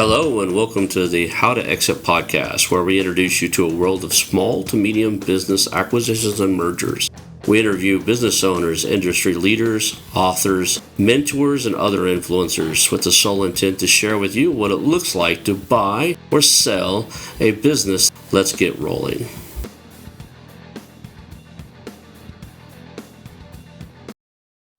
Hello, and welcome to the How2Exit podcast, where we introduce you to a world of small to medium business acquisitions and mergers. We interview business owners, industry leaders, authors, mentors, and other influencers with the sole intent to share with you what it looks like to buy or sell a business. Let's get rolling.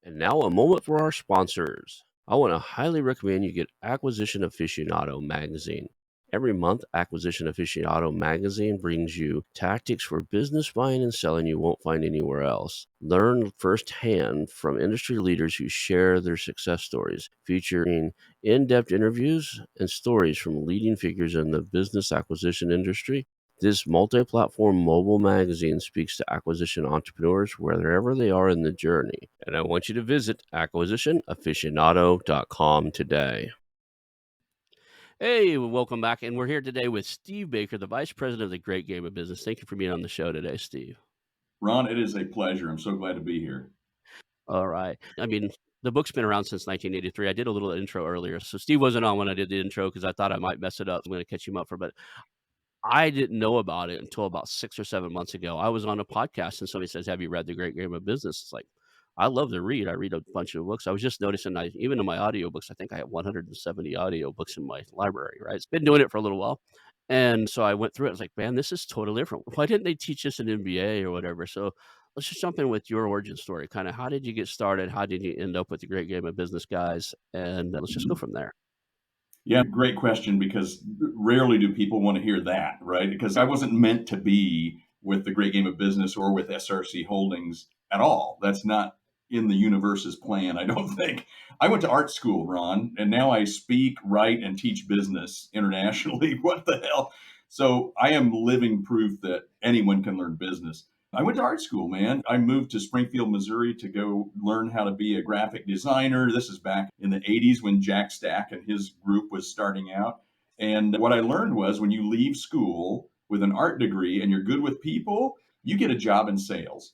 And now a moment for our sponsors. I want to highly recommend you get Acquisition Aficionado magazine. Every month, Acquisition Aficionado magazine brings you tactics for business buying and selling you won't find anywhere else. Learn firsthand from industry leaders who share their success stories, featuring in-depth interviews and stories from leading figures in the business acquisition industry. This multi-platform mobile magazine speaks to acquisition entrepreneurs wherever they are in the journey. And I want you to visit acquisitionaficionado.com today. Hey, welcome back. And we're here today with Steve Baker, the Vice President of the Great Game of Business. Thank you for being on the show today, Steve. Ron, it is a pleasure. I'm so glad to be here. All right. The book's been around since 1983. I did a little intro earlier. So Steve wasn't on when I did the intro because I thought I might mess it up. I'm going to catch him up but I didn't know about it until about 6 or 7 months ago. I was on a podcast and somebody says, "Have you read The Great Game of Business?" It's like, I love to read. I read a bunch of books. I was just noticing even in my audiobooks, I think I have 170 audiobooks in my library, right? It's been doing it for a little while. And so I went through it. I was like, man, this is totally different. Why didn't they teach this in MBA or whatever? So let's just jump in with your origin story. Kind of how did you get started? How did you end up with The Great Game of Business, guys? And let's just go from there. Yeah, great question, because rarely do people want to hear that, right? Because I wasn't meant to be with the Great Game of Business or with SRC Holdings at all. That's not in the universe's plan, I don't think. I went to art school, Ron, and now I speak, write, and teach business internationally. What the hell? So I am living proof that anyone can learn business. I went to art school, man. I moved to Springfield, Missouri to go learn how to be a graphic designer. This is back in the 80s when Jack Stack and his group was starting out. And what I learned was when you leave school with an art degree and you're good with people, you get a job in sales.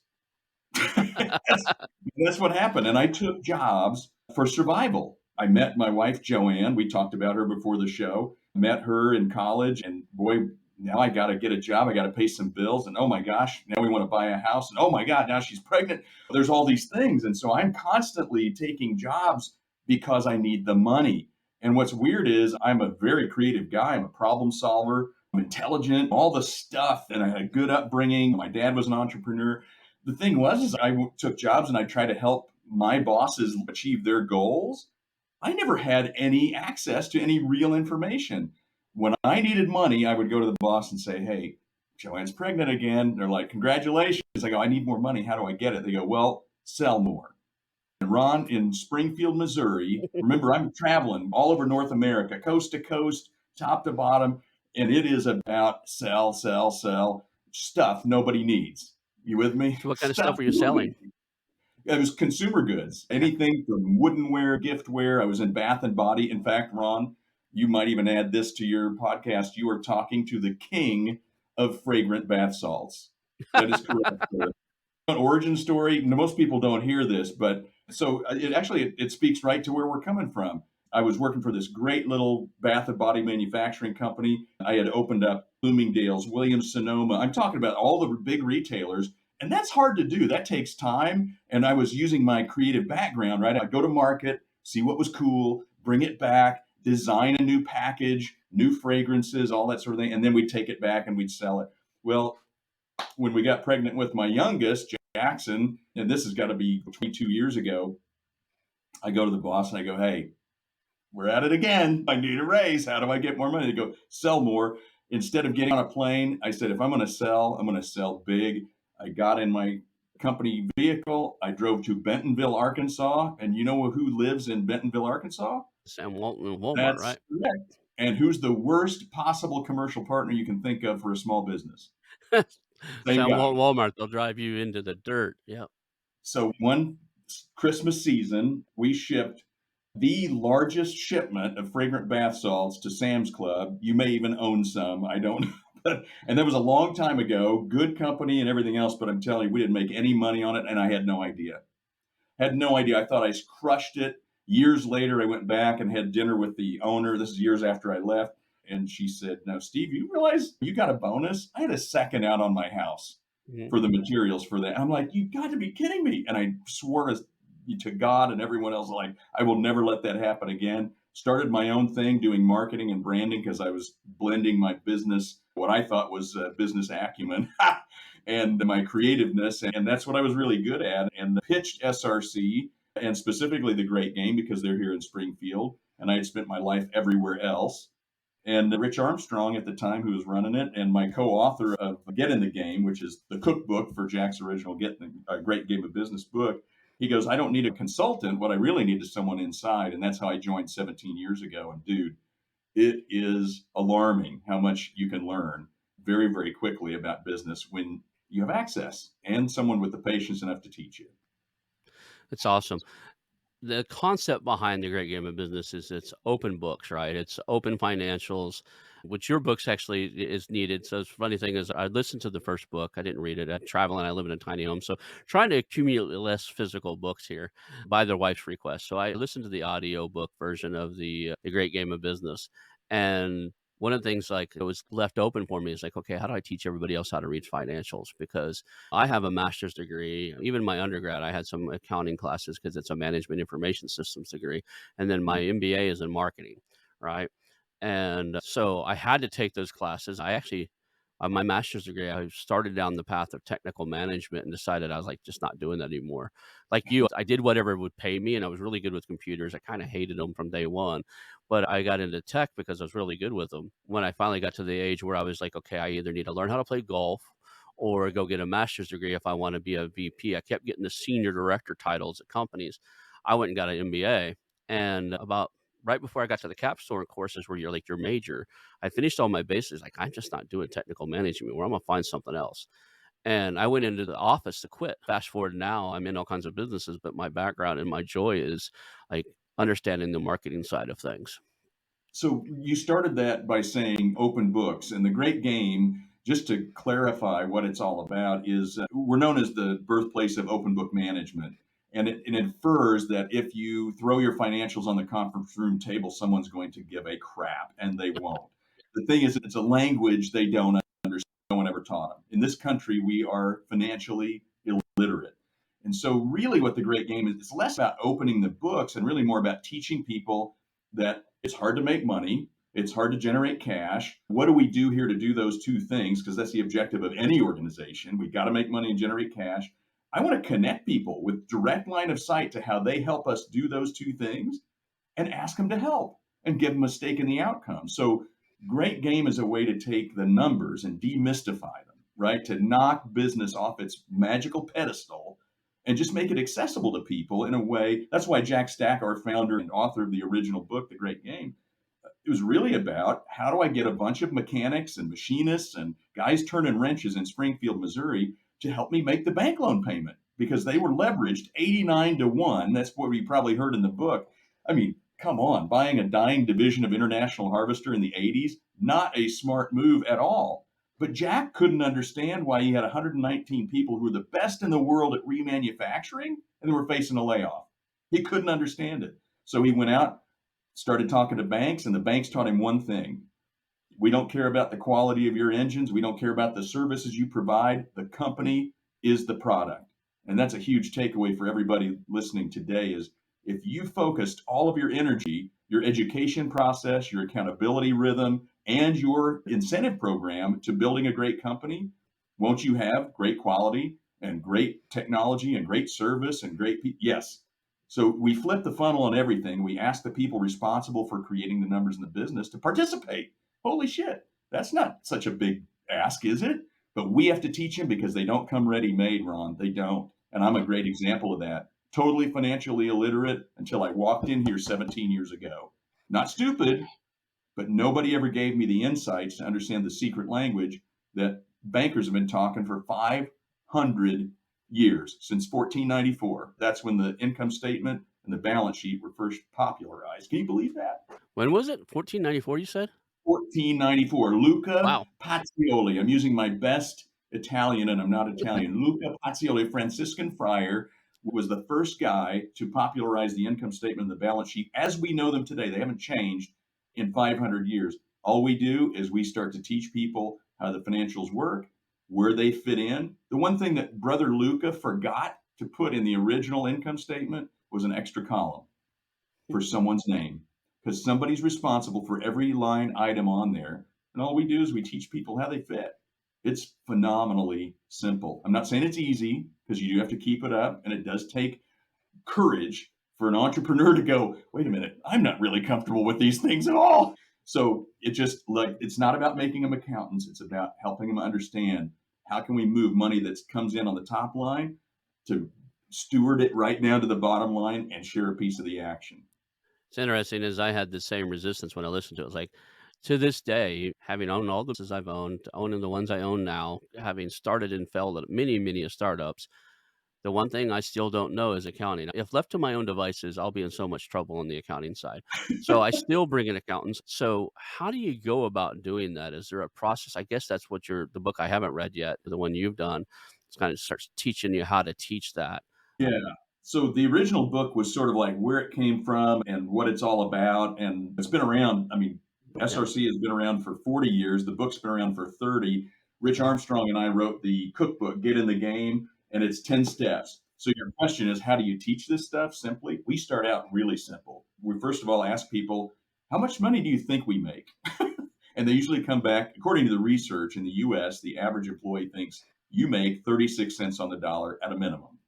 that's what happened. And I took jobs for survival. I met my wife, JoAnn. We talked about her before the show. Met her in college, and boy, now I got to get a job. I got to pay some bills. And oh my gosh, now we want to buy a house. And oh my God, now she's pregnant. There's all these things. And so I'm constantly taking jobs because I need the money. And what's weird is I'm a very creative guy. I'm a problem solver. I'm intelligent, all the stuff. And I had a good upbringing. My dad was an entrepreneur. The thing was, is I took jobs and I tried to help my bosses achieve their goals. I never had any access to any real information. When I needed money, I would go to the boss and say, "Hey, JoAnn's pregnant again." They're like, "Congratulations." I go, "I need more money. How do I get it?" They go, "Well, sell more." And Ron, in Springfield, Missouri, remember, I'm traveling all over North America, coast to coast, top to bottom, and it is about sell, sell, sell stuff nobody needs. You with me? So what kind of stuff were you selling? It was consumer goods, anything from woodenware, giftware. I was in Bath and Body. In fact, Ron, you might even add this to your podcast. You are talking to the king of fragrant bath salts. That is correct. An origin story. Most people don't hear this, but so it speaks right to where we're coming from. I was working for this great little bath and body manufacturing company. I had opened up Bloomingdale's, Williams Sonoma. I'm talking about all the big retailers. And that's hard to do. That takes time. And I was using my creative background, right? I'd go to market, see what was cool, bring it back, design a new package, new fragrances, all that sort of thing. And then we'd take it back and we'd sell it. Well, when we got pregnant with my youngest, Jackson, and this has got to be 22 years ago, I go to the boss and I go, "Hey, we're at it again. I need a raise. How do I get more money?" They go, "Sell more." Instead of getting on a plane, I said, if I'm going to sell, I'm going to sell big. I got in my company vehicle. I drove to Bentonville, Arkansas. And you know who lives in Bentonville, Arkansas? Sam Walton and Walmart, That's right? Correct. And who's the worst possible commercial partner you can think of for a small business? Sam Walton, Walmart. They'll drive you into the dirt. Yeah. So one Christmas season, we shipped the largest shipment of fragrant bath salts to Sam's Club. You may even own some. I don't know. And that was a long time ago, good company and everything else. But I'm telling you, we didn't make any money on it. And I had no idea. I thought I crushed it. Years later, I went back and had dinner with the owner. This is years after I left. And she said, "Now, Steve, you realize you got a bonus? I had a second out on my house Mhm. for the materials for that." I'm like, "You got to be kidding me." And I swore to God and everyone else, like, I will never let that happen again. Started my own thing doing marketing and branding because I was blending my business, what I thought was business acumen, and my creativeness. And that's what I was really good at. And pitched SRC and specifically the Great Game because they're here in Springfield. And I had spent my life everywhere else. And Rich Armstrong at the time, who was running it, and my co-author of Get in the Game, which is the cookbook for Jack's original Great Game of Business book, he goes, "I don't need a consultant. What I really need is someone inside." And that's how I joined 17 years ago. And dude, it is alarming how much you can learn very, very quickly about business when you have access and someone with the patience enough to teach you. It's awesome. The concept behind the great game of business is it's open books, right? It's open financials, which your books actually is needed. So the funny thing is I listened to the first book. I didn't read it. I travel and I live in a tiny home. So trying to accumulate less physical books here by their wife's request. So I listened to the audio book version of the Great Game of Business. And one of the things like it was left open for me is like, okay, how do I teach everybody else how to read financials? Because I have a master's degree. Even my undergrad, I had some accounting classes because it's a management information systems degree. And then my MBA is in marketing, right? And so I had to take those classes. I actually, my master's degree, I started down the path of technical management and decided I was like just not doing that anymore. Like you, I did whatever would pay me, and I was really good with computers. I kind of hated them from day one, but I got into tech because I was really good with them. When I finally got to the age where I was like, okay, I either need to learn how to play golf or go get a master's degree if I want to be a VP. I kept getting the senior director titles at companies. I went and got an MBA, and about right before I got to the capstone courses where you're like your major, I finished all my bases. Like I'm just not doing technical management. Where I'm gonna find something else. And I went into the office to quit. Fast forward now, I'm in all kinds of businesses, but my background and my joy is like understanding the marketing side of things. So you started that by saying open books, and the Great Game. Just to clarify what it's all about, is we're known as the birthplace of open book management, and it infers that if you throw your financials on the conference room table, someone's going to give a crap, and they won't. The thing is, it's a language they don't understand. No one ever taught them. In this country, we are financially illiterate. And so, really, what the Great Game is, it's less about opening the books and really more about teaching people that it's hard to make money. It's hard to generate cash. What do we do here to do those two things? Because that's the objective of any organization. We've got to make money and generate cash. I want to connect people with direct line of sight to how they help us do those two things and ask them to help and give them a stake in the outcome. So, Great Game is a way to take the numbers and demystify them, right? To knock business off its magical pedestal and just make it accessible to people in a way. That's why Jack Stack, our founder and author of the original book, The Great Game, it was really about how do I get a bunch of mechanics and machinists and guys turning wrenches in Springfield, Missouri to help me make the bank loan payment because they were leveraged 89 to 1. That's what we probably heard in the book. I mean, come on, buying a dying division of International Harvester in the 80s, not a smart move at all. But Jack couldn't understand why he had 119 people who were the best in the world at remanufacturing and they were facing a layoff. He couldn't understand it. So he went out, started talking to banks, and the banks taught him one thing: we don't care about the quality of your engines. We don't care about the services you provide. The company is the product. And that's a huge takeaway for everybody listening today is if you focused all of your energy, your education process, your accountability rhythm, and your incentive program to building a great company, won't you have great quality and great technology and great service and great people? Yes. So we flip the funnel on everything. We ask the people responsible for creating the numbers in the business to participate. Holy shit, that's not such a big ask, is it? But we have to teach them because they don't come ready made, Ron. They don't. And I'm a great example of that. Totally financially illiterate until I walked in here 17 years ago. Not stupid, but nobody ever gave me the insights to understand the secret language that bankers have been talking for 500 years, since 1494. That's when the income statement and the balance sheet were first popularized. Can you believe that? When was it? 1494, you said? 1494. Luca Wow. Pacioli. I'm using my best Italian, and I'm not Italian. Luca Pacioli, Franciscan friar, was the first guy to popularize the income statement and the balance sheet as we know them today. They haven't changed in 500 years. All we do is we start to teach people how the financials work, where they fit in. The one thing that Brother Luca forgot to put in the original income statement was an extra column for someone's name, because somebody's responsible for every line item on there. And all we do is we teach people how they fit. It's phenomenally simple. I'm not saying it's easy, because you do have to keep it up, and it does take courage for an entrepreneur to go, wait a minute, I'm not really comfortable with these things at all. So it just like, it's not about making them accountants. It's about helping them understand how can we move money that comes in on the top line to steward it right down to the bottom line and share a piece of the action. It's interesting as I had the same resistance when I listened to it. It's like, to this day, having owned all the businesses I've owned, owning the ones I own now, having started and failed at many, many startups, the one thing I still don't know is accounting. If left to my own devices, I'll be in so much trouble on the accounting side. So I still bring in accountants. So how do you go about doing that? Is there a process? I guess that's what the book I haven't read yet, the one you've done, it's kind of starts teaching you how to teach that. Yeah. So the original book was sort of like where it came from and what it's all about. And it's been around. I mean, Yeah. SRC has been around for 40 years. The book's been around for 30. Rich Armstrong and I wrote the cookbook, Get in the Game, and it's 10 steps. So your question is, how do you teach this stuff? Simply, we start out really simple. We first of all ask people, how much money do you think we make? And they usually come back, according to the research in the US, the average employee thinks you make 36 cents on the dollar at a minimum.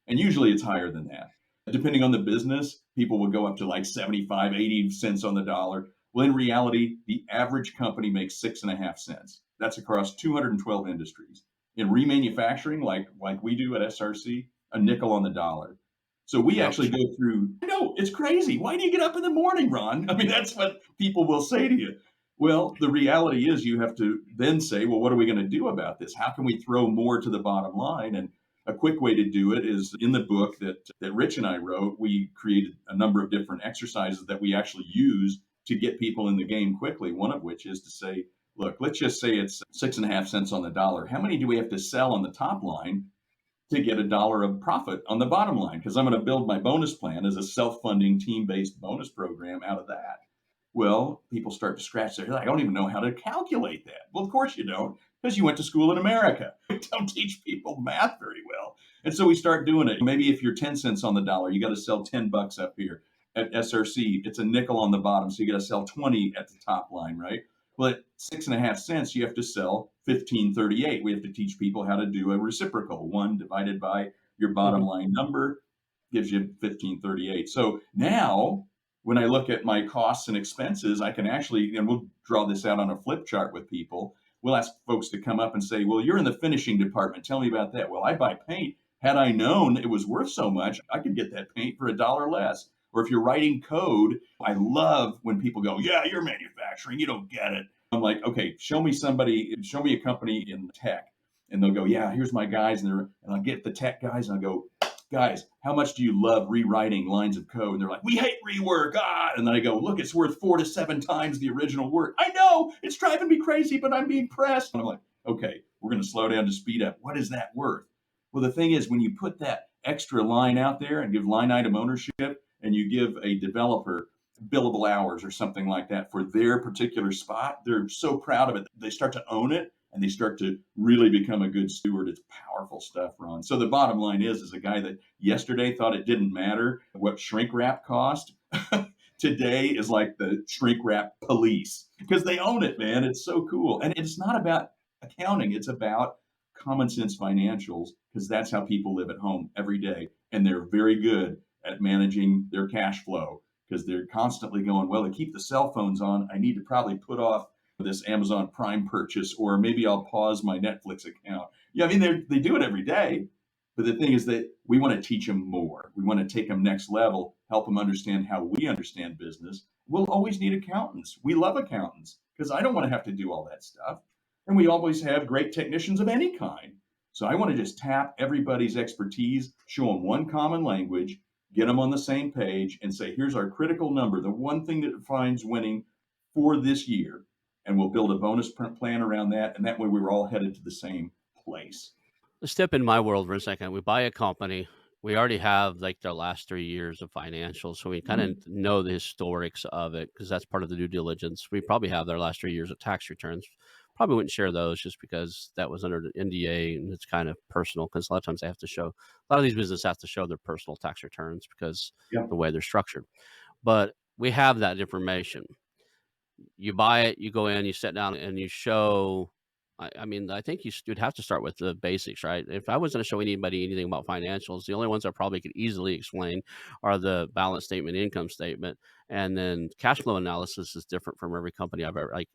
And usually it's higher than that. Depending on the business, people will go up to like 75, 80 cents on the dollar. Well, in reality, the average company makes 6.5 cents. That's across 212 industries. In remanufacturing, like we do at SRC, a nickel on the dollar. So we actually Ouch. go through, no, it's crazy. Why do you get up in the morning, Ron? I mean, that's what people will say to you. Well, the reality is you have to then say, well, what are we going to do about this? How can we throw more to the bottom line? And a quick way to do it is in the book that Rich and I wrote, we created a number of different exercises that we actually use to get people in the game quickly. One of which is to say, look, let's just say it's 6.5 cents on the dollar. How many do we have to sell on the top line to get a dollar of profit on the bottom line? Because I'm going to build my bonus plan as a self funding, team based bonus program out of that. Well, people start to scratch their head. I don't even know how to calculate that. Well, of course you don't, because you went to school in America. We don't teach people math very well. And so we start doing it. Maybe if you're 10 cents on the dollar, you got to sell 10 bucks up here. At SRC, it's a nickel on the bottom. So you got to sell 20 at the top line, right? Well, at 6.5 cents, you have to sell 15.38. We have to teach people how to do a reciprocal. One divided by your bottom Mhm. line number gives you 15.38. So now when I look at my costs and expenses, I can actually, and we'll draw this out on a flip chart with people. We'll ask folks to come up and say, well, you're in the finishing department. Tell me about that. Well, I buy paint. Had I known it was worth so much, I could get that paint for a dollar less. Or if you're writing code, I love when people go, yeah, you're manufacturing. You don't get it. I'm like, okay, show me a company in tech. And they'll go, yeah, here's my guys. And I'll get the tech guys and I'll go, guys, how much do you love rewriting lines of code? And they're like, we hate rework. Ah. And then I go, look, it's worth 4 to 7 times the original work. I know it's driving me crazy, but I'm being pressed. And I'm like, okay, we're going to slow down to speed up. What is that worth? Well, the thing is, when you put that extra line out there and give line item ownership and you give a developer billable hours or something like that for their particular spot, they're so proud of it. They start to own it and they start to really become a good steward. It's powerful stuff, Ron. So the bottom line is a guy that yesterday thought it didn't matter what shrink wrap cost. Today is like the shrink wrap police because they own it, man. It's so cool. And it's not about accounting, it's about common sense financials because that's how people live at home every day. And they're very good at managing their cash flow because they're constantly going, well, to keep the cell phones on, I need to probably put off this Amazon Prime purchase, or maybe I'll pause my Netflix account. Yeah, I mean, they do it every day. But the thing is that we want to teach them more. We want to take them next level, help them understand how we understand business. We'll always need accountants. We love accountants because I don't want to have to do all that stuff. And we always have great technicians of any kind. So I want to just tap everybody's expertise, show them one common language, get them on the same page, and say, here's our critical number, the one thing that defines winning for this year. And we'll build a bonus plan around that. And that way we were all headed to the same place. Let's step in my world for a second. We buy a company. We already have, like, the last 3 years of financials, so we kinda Mm, know the historics of it because that's part of the due diligence. We probably have their last 3 years of tax returns. Probably wouldn't share those just because that was under the NDA, and it's kind of personal. Because a lot of times they have to show a lot of these businesses have to show their personal tax returns because yep. the way they're structured. But we have that information. You buy it, you go in, you sit down, and you show. I mean, I think you'd have to start with the basics, right? If I was going to show anybody anything about financials, the only ones I probably could easily explain are the balance statement, income statement, and then cash flow analysis is different from every company I've ever like.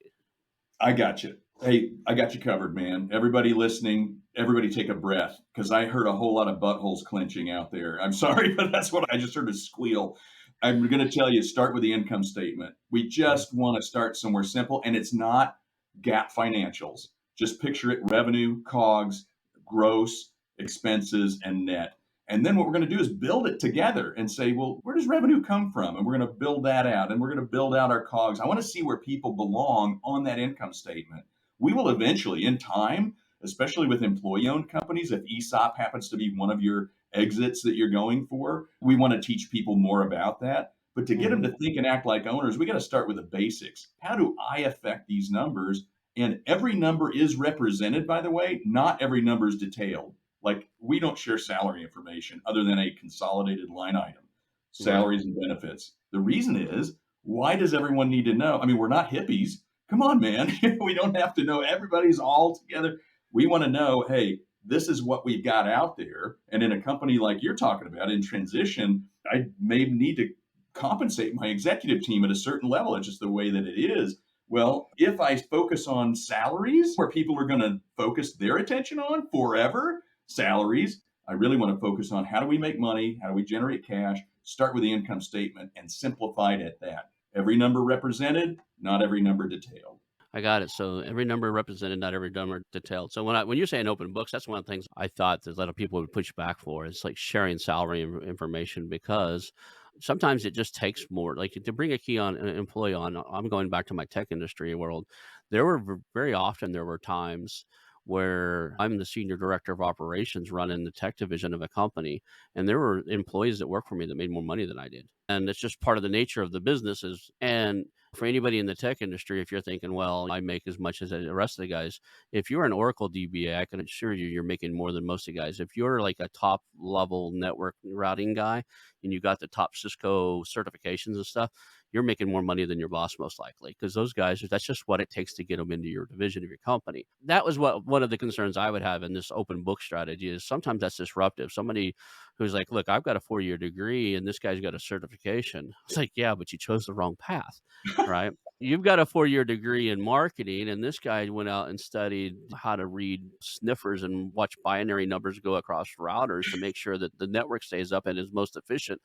I got you. Hey, I got you covered, man. Everybody listening, everybody take a breath because I heard a whole lot of buttholes clenching out there. I'm sorry, but that's what I just heard a squeal. I'm going to tell you start with the income statement. We Mhm, just want to start somewhere simple, and it's not gap financials. Just picture it revenue, COGS, gross, expenses, and net. And then what we're going to do is build it together and say, well, where does revenue come from? And we're going to build that out and we're going to build out our COGS. I want to see where people belong on that income statement. We will eventually, in time, especially with employee owned companies, if ESOP happens to be one of your exits that you're going for, we want to teach people more about that. But to get them mhm. to think and act like owners, we got to start with the basics. How do I affect these numbers? And every number is represented, by the way, not every number is detailed. Like we don't share salary information other than a consolidated line item, Right. salaries and benefits. The reason is, why does everyone need to know? I mean, we're not hippies. Come on, man. We don't have to know. Everybody's all together. We want to know, hey, this is what we've got out there. And in a company like you're talking about in transition, I may need to compensate my executive team at a certain level. It's just the way that it is. Well, if I focus on salaries, where people are going to focus their attention on forever, salaries. I really want to focus on how do we make money? How do we generate cash? Start with the income statement and simplify it at that. Every number represented, not every number detailed. I got it. So every number represented, not every number detailed. So when you say an open books, that's one of the things I thought that a lot of people would push back for. It's like sharing salary information because sometimes it just takes more. Like to bring a key on an employee on. I'm going back to my tech industry world. There were very often there were times where I'm the senior director of operations running the tech division of a company, and there were employees that worked for me that made more money than I did, and it's just part of the nature of the businesses. And for anybody in the tech industry, if you're thinking, well, I make as much as the rest of the guys, if you're an Oracle DBA, I can assure you you're making more than most of the guys. If you're like a top level network routing guy and you got the top Cisco certifications and stuff, you're making more money than your boss most likely because those guys, that's just what it takes to get them into your division of your company. That was what one of the concerns I would have in this open book strategy is sometimes that's disruptive. Somebody who's like, look, I've got a 4-year degree and this guy's got a certification. It's like, yeah, but you chose the wrong path. Right? You've got a 4-year degree in marketing, and this guy went out and studied how to read sniffers and watch binary numbers go across routers to make sure that the network stays up and is most efficient.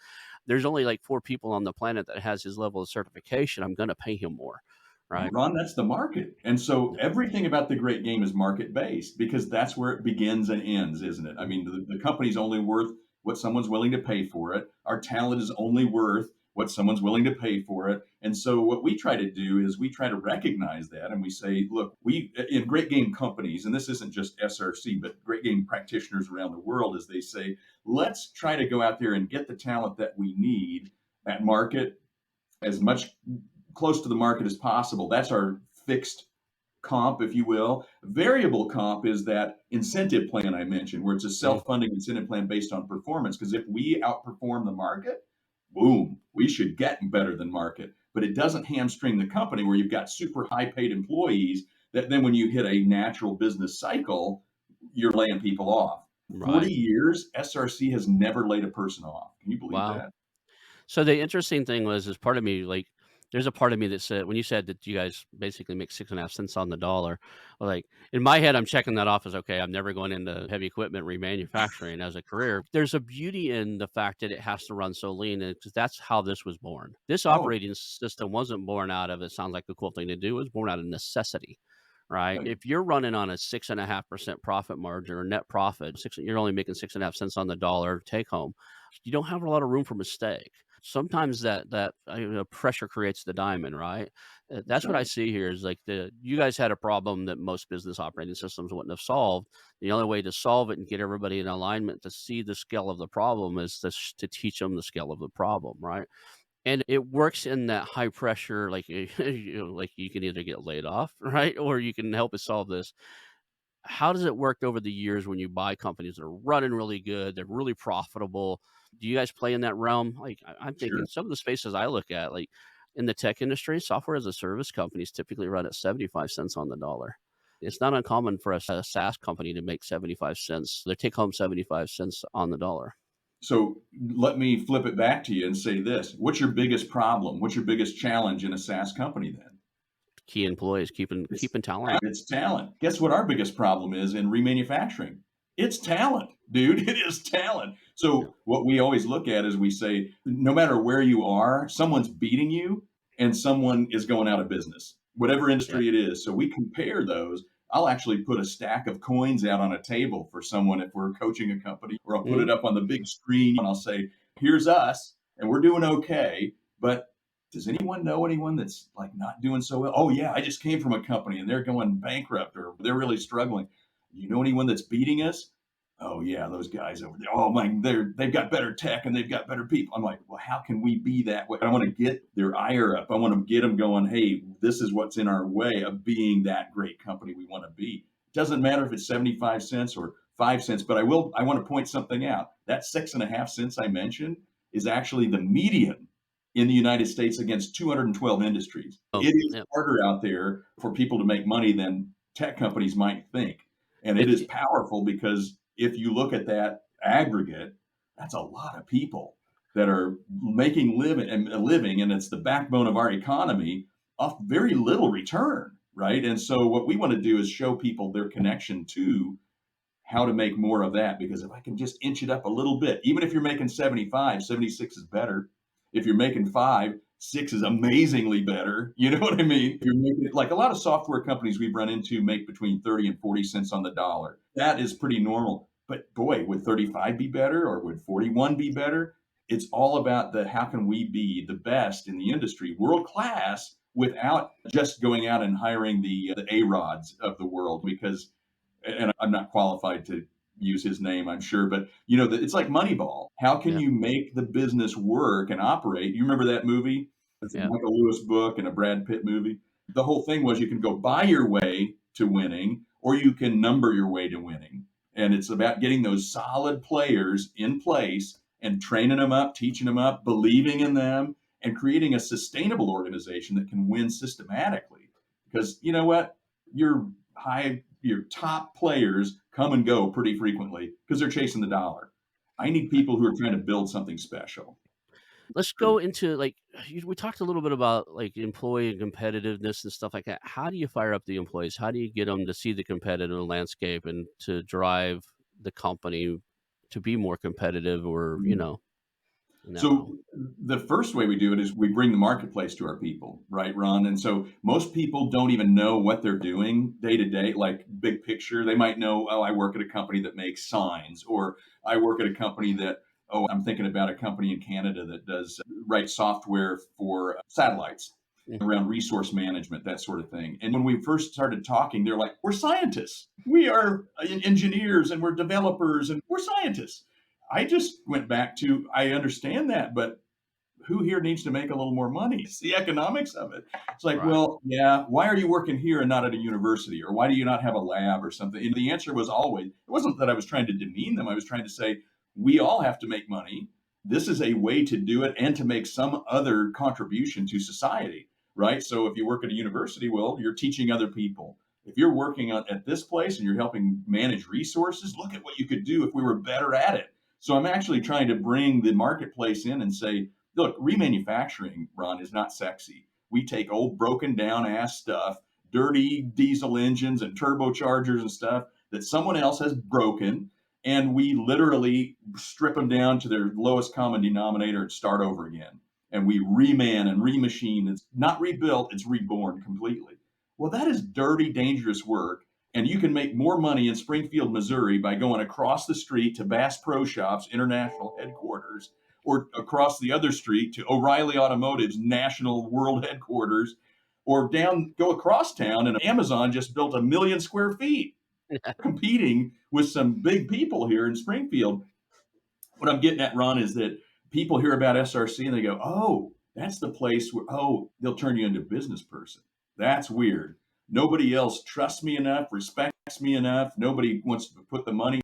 There's only like 4 people on the planet that has his level of certification. I'm gonna pay him more, right? Ron, that's the market. And so Yeah. everything about the great game is market based because that's where it begins and ends, isn't it? I mean, the company's only worth what someone's willing to pay for it. Our talent is only worth what someone's willing to pay for it. And so what we try to do is we try to recognize that and we say, look, we in great game companies, and this isn't just SRC, but great game practitioners around the world, as they say, let's try to go out there and get the talent that we need at market as much close to the market as possible. That's our fixed comp, if you will. Variable comp is that incentive plan I mentioned, where it's a Mm, self-funding incentive plan based on performance. Because if we outperform the market, boom, we should get better than market. But it doesn't hamstring the company where you've got super high paid employees that then when you hit a natural business cycle, you're laying people off. 40 right. years, SRC has never laid a person off. Can you believe Wow. that? So the interesting thing was, is part of me like, there's a part of me that said when you said that you guys basically make 6.5 cents on the dollar, like in my head, I'm checking that off as okay. I'm never going into heavy equipment remanufacturing as a career. There's a beauty in the fact that it has to run so lean, because that's how this was born. This Oh, operating system wasn't born out of it. Sounds like a cool thing to do. It was born out of necessity. Right. If you're running on a 6.5% profit margin or net profit, you're only making 6.5 cents on the dollar take home. You don't have a lot of room for mistake. Sometimes pressure creates the diamond, right? That's That's what I right. see here is like you guys had a problem that most business operating systems wouldn't have solved. The only way to solve it and get everybody in alignment to see the scale of the problem is to teach them the scale of the problem, right? And it works in that high pressure, like, like you can either get laid off, right? Or you can help us solve this. How does it work over the years when you buy companies that are running really good, they're really profitable? Do you guys play in that realm? Like, I'm thinking Sure. some of the spaces I look at, like in the tech industry, software as a service companies typically run at 75 cents on the dollar. It's not uncommon for a SaaS company to make 75 cents. They take home 75 cents on the dollar. So let me flip it back to you and say this. What's your biggest problem? What's your biggest challenge in a SaaS company then? Key employees It's keeping talent. it's talent. Guess what our biggest problem is in remanufacturing? It's talent, dude. It is talent. Yeah. So what we always look at is we say, no matter where you are, someone's beating you and someone is going out of business, whatever Yeah. industry it is. So we compare those. I'll actually put a stack of coins out on a table for someone if we're coaching a company, or I'll put Mhm. it up on the big screen and I'll say, here's us and we're doing okay. But does anyone know anyone that's like not doing so well? Oh yeah, I just came from a company and they're going bankrupt or they're really struggling. You know anyone that's beating us? Oh yeah, those guys over there. Oh my, they've got better tech and they've got better people. I'm like, well, how can we be that way? I want to get their ire up. I want to get them going. Hey, this is what's in our way of being that great company we want to be. It doesn't matter if it's 75 cents or 5 cents, but I will. I want to point something out. That 6.5 cents I mentioned is actually the median in the United States against 212 industries. Oh, It is yeah. harder out there for people to make money than tech companies might think. And it is It powerful because if you look at that aggregate, that's a lot of people that are making living and a living, and it's the backbone of our economy off very little return, right? And so what we want to do is show people their connection to how to make more of that, because if I can just inch it up a little bit, even if you're making 75, 76 is better. If you're making 5, 6 is amazingly better. You know what I mean? If you're making it like a lot of software companies we've run into make between 30 and 40 cents on the dollar. That is pretty normal. But boy, would 35 be better or would 41 be better? It's all about the how can we be the best in the industry, world class, without just going out and hiring the A-Rods of the world, because and I'm not qualified to use his name, I'm sure, but you know, it's like Moneyball. How can yeah, you make the business work and operate? You remember that movie? It's a yeah. Michael Lewis book and a Brad Pitt movie. The whole thing was you can go buy your way to winning or you can number your way to winning. And it's about getting those solid players in place and training them up, teaching them up, believing in them, and creating a sustainable organization that can win systematically. Because you know what? Your top players come and go pretty frequently because they're chasing the dollar. I need people who are trying to build something special. Let's go into like we talked a little bit about like employee competitiveness and stuff like that. How do you fire up the employees? How do you get them to see the competitive landscape and to drive the company to be more competitive or, in that So realm? the first way we do it is we bring the marketplace to our people, right, Ron? And so most people don't even know what they're doing day to day, like big picture. They might know, oh, I work at a company that makes signs, or I work at a company that, oh, I'm thinking about a company in Canada that does write software for satellites Mm, around resource management, that sort of thing. And when we first started talking, they're like, we're scientists. We are engineers and we're developers and we're scientists. I just went back to, I understand that, but who here needs to make a little more money? It's the economics of it. It's like, right. well, yeah, why are you working here and not at a university? Or why do you not have a lab or something? And the answer was always, it wasn't that I was trying to demean them. I was trying to say, we all have to make money. This is a way to do it and to make some other contribution to society, right? So if you work at a university, well, you're teaching other people. If you're working at this place and you're helping manage resources, look at what you could do if we were better at it. So I'm actually trying to bring the marketplace in and say, look, remanufacturing, Ron, is not sexy. We take old broken down ass stuff, dirty diesel engines and turbochargers and stuff that someone else has broken, and we literally strip them down to their lowest common denominator and start over again. And we reman and remachine. It's not rebuilt, it's reborn completely. Well, that is dirty, dangerous work. And you can make more money in Springfield, Missouri by going across the street to Bass Pro Shops International headquarters, or across the other street to O'Reilly Automotive's national world headquarters, or go across town and Amazon just built 1 million square feet, competing with some big people here in Springfield. What I'm getting at, Ron, is that people hear about SRC and they go, "Oh, that's the place where they'll turn you into a business person." That's weird. Nobody else trusts me enough, respects me enough. Nobody wants to put the money.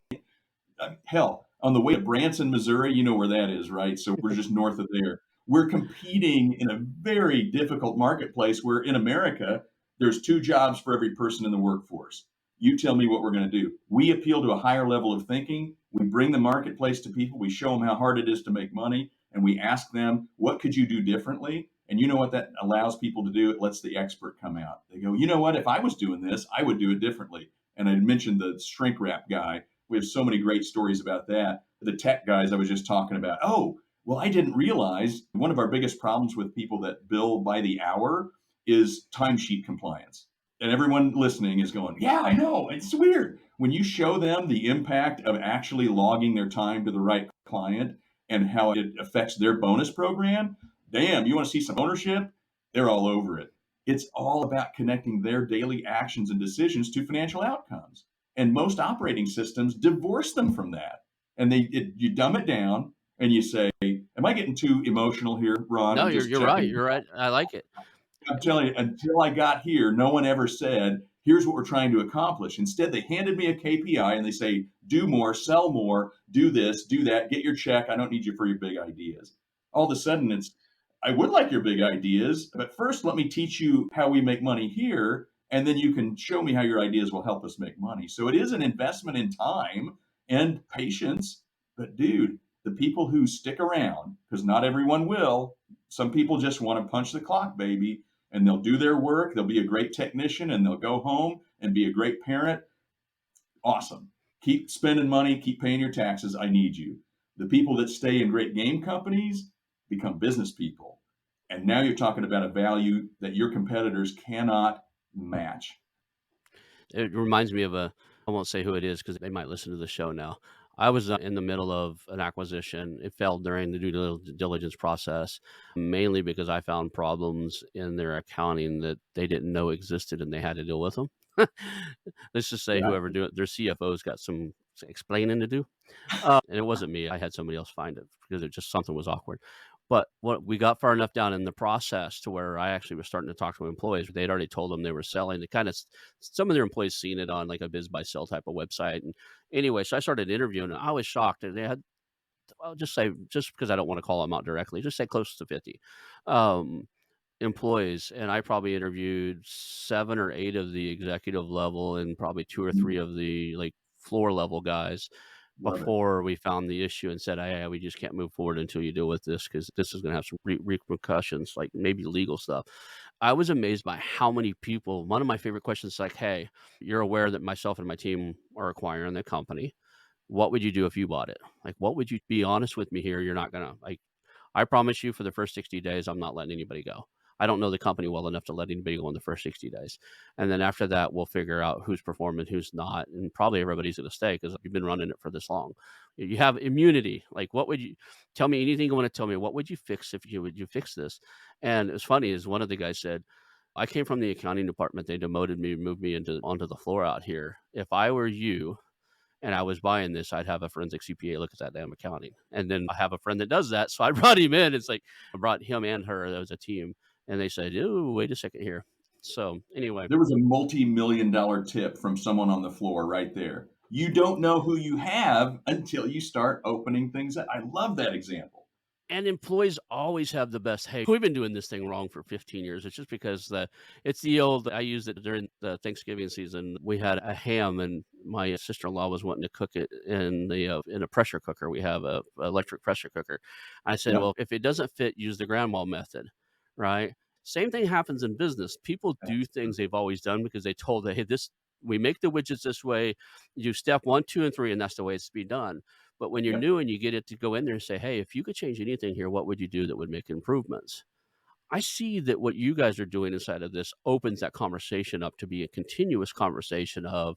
Hell, on the way to Branson, Missouri, you know where that is, right? So we're just north of there. We're competing in a very difficult marketplace where in America, there's 2 jobs for every person in the workforce. You tell me what we're going to do. We appeal to a higher level of thinking. We bring the marketplace to people. We show them how hard it is to make money. And we ask them, what could you do differently? And you know what that allows people to do? It lets the expert come out. They go, you know what? If I was doing this, I would do it differently. And I mentioned the shrink wrap guy. We have so many great stories about that. The tech guys I was just talking about. Oh, well, I didn't realize one of our biggest problems with people that bill by the hour is timesheet compliance. And everyone listening is going, yeah, I know. It's weird. When you show them the impact of actually logging their time to the right client and how it affects their bonus program, damn, you want to see some ownership? They're all over it. It's all about connecting their daily actions and decisions to financial outcomes. And most operating systems divorce them from that. And you dumb it down and you say, am I getting too emotional here, Ron? No, I'm you're just you're right. checking. You're right. I like it. I'm telling you, until I got here, no one ever said, here's what we're trying to accomplish. Instead, they handed me a KPI and they say, do more, sell more, do this, do that, get your check. I don't need you for your big ideas. All of a sudden, I would like your big ideas, but first, let me teach you how we make money here. And then you can show me how your ideas will help us make money. So it is an investment in time and patience. But dude, the people who stick around, because not everyone will, some people just want to punch the clock, baby, and they'll do their work. They'll be a great technician and they'll go home and be a great parent. Awesome. Keep spending money, keep paying your taxes. I need you. The people that stay in great game companies become business people. And now you're talking about a value that your competitors cannot match. It reminds me of I won't say who it is because they might listen to the show now. I was in the middle of an acquisition. It failed during the diligence process, mainly because I found problems in their accounting that they didn't know existed and they had to deal with them. Let's just say Yeah. whoever do it, their CFO's got some explaining to do. And it wasn't me. I had somebody else find it because it just something was awkward. But what we got far enough down in the process to where I actually was starting to talk to employees. They'd already told them they were selling. They kind of some of their employees seen it on like a biz by sell type of website. And anyway, so I started interviewing. And I was shocked, and they had I'll just say just because I don't want to call them out directly, just say close to 50 um, employees, and I probably interviewed 7 or 8 of the executive level and probably 2 or 3 Mhm. of the like floor level guys Love it. before we found the issue and said, "Hey, we just can't move forward until you deal with this because this is going to have some repercussions, like maybe legal stuff." I was amazed by how many people. One of my favorite questions is like, "Hey, you're aware that myself and my team are acquiring the company. What would you do if you bought it? Like, what would you be honest with me here? You're not gonna like I promise you for the first 60 days, I'm not letting anybody go. I don't know the company well enough to let anybody go in the first 60 days. And then after that, we'll figure out who's performing, who's not. And probably everybody's going to stay because you've been running it for this long. You have immunity. Like, what would you tell me anything you want to tell me? What would you fix if you fix this? And it's funny is one of the guys said, I came from the accounting department. They demoted me, moved me onto the floor out here. If I were you, and I was buying this, I'd have a forensic CPA look at that damn accounting. And then I have a friend that does that. So I brought him in. It's like I brought him and her. That was a team. And they said, "Oh, wait a second here." So anyway, There was a multi-million-dollar tip from someone on the floor right there. You don't know who you have until you start opening things up. I love that example. and employees always have the best, "Hey, we've been doing this thing wrong for 15 years." It's just because it's the old I used it during the Thanksgiving season. We had a ham and my sister-in-law was wanting to cook it in a pressure cooker. We have a electric pressure cooker. I said, Yeah, "Well, if it doesn't fit, use the grandma method." Right? Same thing happens in business. People do that's true. things they've always done because they told that, "Hey, this we make the widgets this way. You do step 1, 2, and 3, and that's the way it's to be done." But when you're Yep. new and you get it to go in there and say, "Hey, if you could change anything here, what would you do that would make improvements?" I see that what you guys are doing inside of this opens that conversation up to be a continuous conversation of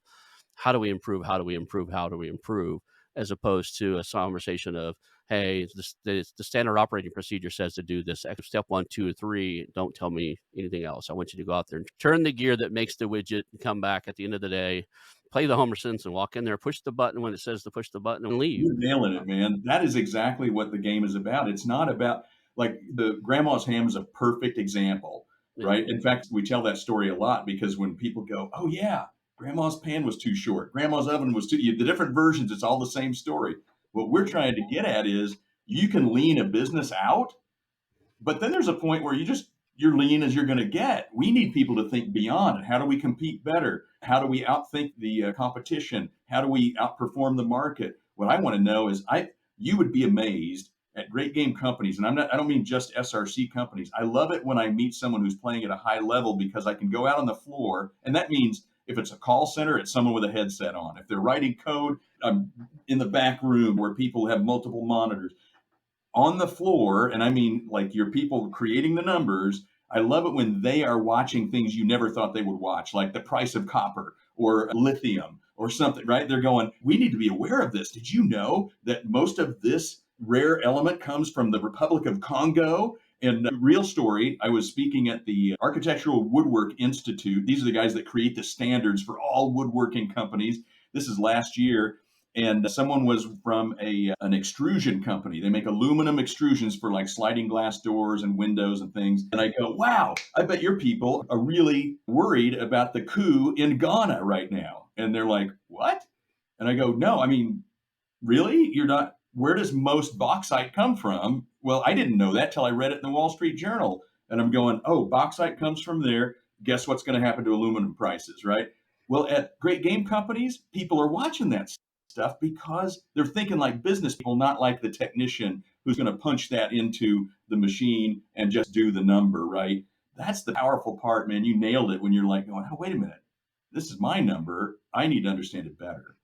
how do we improve? How do we improve? How do we improve? as opposed to a conversation of, hey, the standard operating procedure says to do this step one, two, or three. Don't tell me anything else. I want you to go out there and turn the gear that makes the widget and come back at the end of the day, play the Homer Simpson, walk in there, push the button when it says to push the button, and leave. You're nailing it, man. That is exactly what the game is about. It's not about like the grandma's ham is a perfect example, Yeah. right? In fact, we tell that story a lot because when people go, "Oh yeah, grandma's pan was too short, grandma's oven was too," the different versions, it's all the same story. What we're trying to get at is you can lean a business out, but then there's a point where you're lean as you're going to get. We need people to think beyond it. How do we compete better? How do we outthink the competition? How do we outperform the market? What I want to know is, I you would be amazed at great game companies, and I don't mean just SRC companies. I love it when I meet someone who's playing at a high level because I can go out on the floor, and that means if it's a call center, it's someone with a headset on. If they're writing code, I'm in the back room where people have multiple monitors on the floor, and I mean like your people creating the numbers. I love it when they are watching things you never thought they would watch, like the price of copper or lithium or something, right? They're going, we need to be aware of this. Did you know that most of this rare element comes from the Republic of Congo? And real story, I was speaking at the Architectural Woodwork Institute. These are the guys that create the standards for all woodworking companies. This is last year, and someone was from an extrusion company. They make aluminum extrusions for like sliding glass doors and windows and things. And I go, wow, I bet your people are really worried about the coup in Ghana right now. And they're like, what? And I go, no, I mean, really? You're not, where does most bauxite come from? Well, I didn't know that till I read it in the Wall Street Journal. And I'm going, oh, bauxite comes from there. Guess what's going to happen to aluminum prices, right? Well, at great game companies, people are watching that stuff because they're thinking like business people, not like the technician who's going to punch that into the machine and just do the number, right? That's the powerful part, man. You nailed it when you're like going, oh, wait a minute. This is my number. I need to understand it better.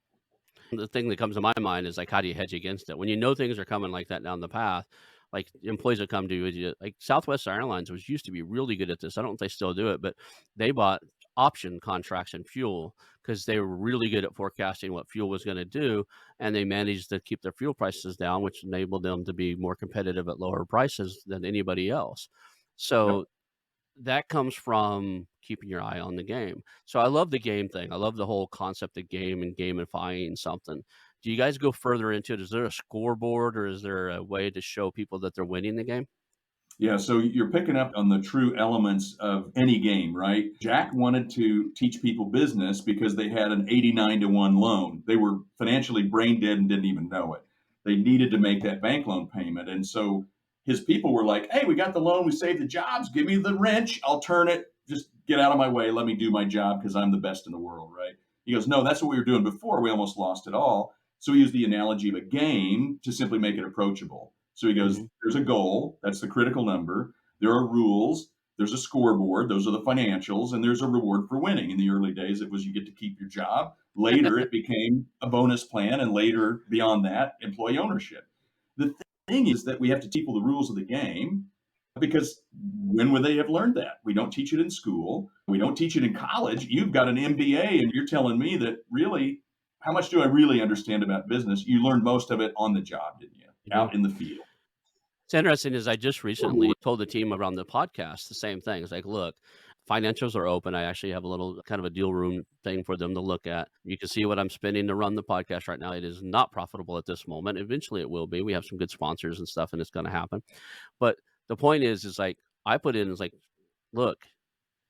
The thing that comes to my mind is, like, how do you hedge against it? When you know things are coming like that down the path, like, employees that come to you like, Southwest Airlines was used to be really good at this. I don't know if they still do it, but they bought option contracts and fuel because they were really good at forecasting what fuel was gonna do, and they managed to keep their fuel prices down, which enabled them to be more competitive at lower prices than anybody else. Yep. So that comes from keeping your eye on the game. So I love the game thing. I love the whole concept of game and gamifying something. Do you guys go further into it? Is there a scoreboard or is there a way to show people that they're winning the game? Yeah, so you're picking up on the true elements of any game, right? Jack wanted to teach people business because they had an 89-to-1 loan. They were financially brain dead and didn't even know it. They needed to make that bank loan payment. And so his people were like, hey, we got the loan, we saved the jobs, give me the wrench, I'll turn it, just get out of my way, let me do my job because I'm the best in the world, right? He goes, no, that's what we were doing before. We almost lost it all. So he used the analogy of a game to simply make it approachable. So he goes, Mhm. there's a goal, that's the critical number. There are rules, there's a scoreboard, those are the financials, and there's a reward for winning. In the early days, it was you get to keep your job. Later, it became a bonus plan, and later, beyond that, employee ownership. The thing is that we have to teach people the rules of the game because when would they have learned that? We don't teach it in school. We don't teach it in college. You've got an MBA, and you're telling me that really, how much do I really understand about business? You learned most of it on the job, didn't you? You do. Out in the field. It's interesting is I just recently told the team around the podcast the same thing. It's like, look, financials are open. I actually have a little kind of a deal room thing for them to look at. You can see what I'm spending to run the podcast right now. It is not profitable at this moment. Eventually it will be. We have some good sponsors and stuff and it's going to happen. But the point is like I put in is like, look,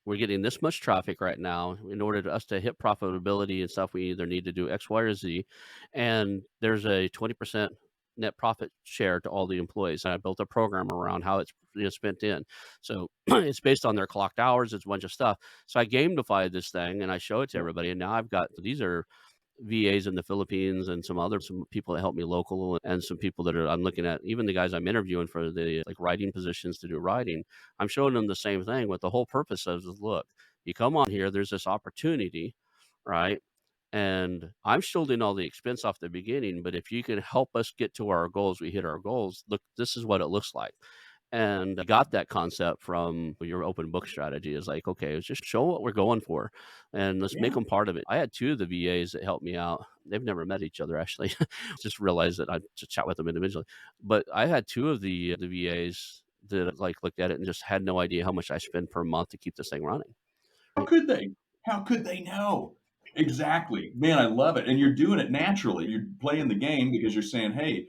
we're getting this much traffic right now. In order to us to hit profitability and stuff, we either need to do X, Y, or Z. And there's a 20% net profit share to all the employees. And I built a program around how it's spent in. So it's based on their clocked hours. It's a bunch of stuff. So I gamified this thing and I show it to everybody. And now I've got these are VAs in the Philippines and some people that help me local and some people that are I'm looking at even the guys I'm interviewing for the like writing positions to do writing. I'm showing them the same thing. What the whole purpose of is look, you come on here, there's this opportunity, right? And I'm shielding all the expense off the beginning, but if you can help us get to our goals, we hit our goals. Look, this is what it looks like. And I got that concept from your open book strategy is like, okay, let's just show what we're going for and let's make Yeah. them part of it. I had two of the VAs that helped me out. They've never met each other actually. Just realized that I just chat with them individually. But I had two of the VAs that like looked at it and just had no idea how much I spend per month to keep this thing running. How could they? How could they know? Exactly. Man, I love it. And you're doing it naturally. You're playing the game because you're saying, hey,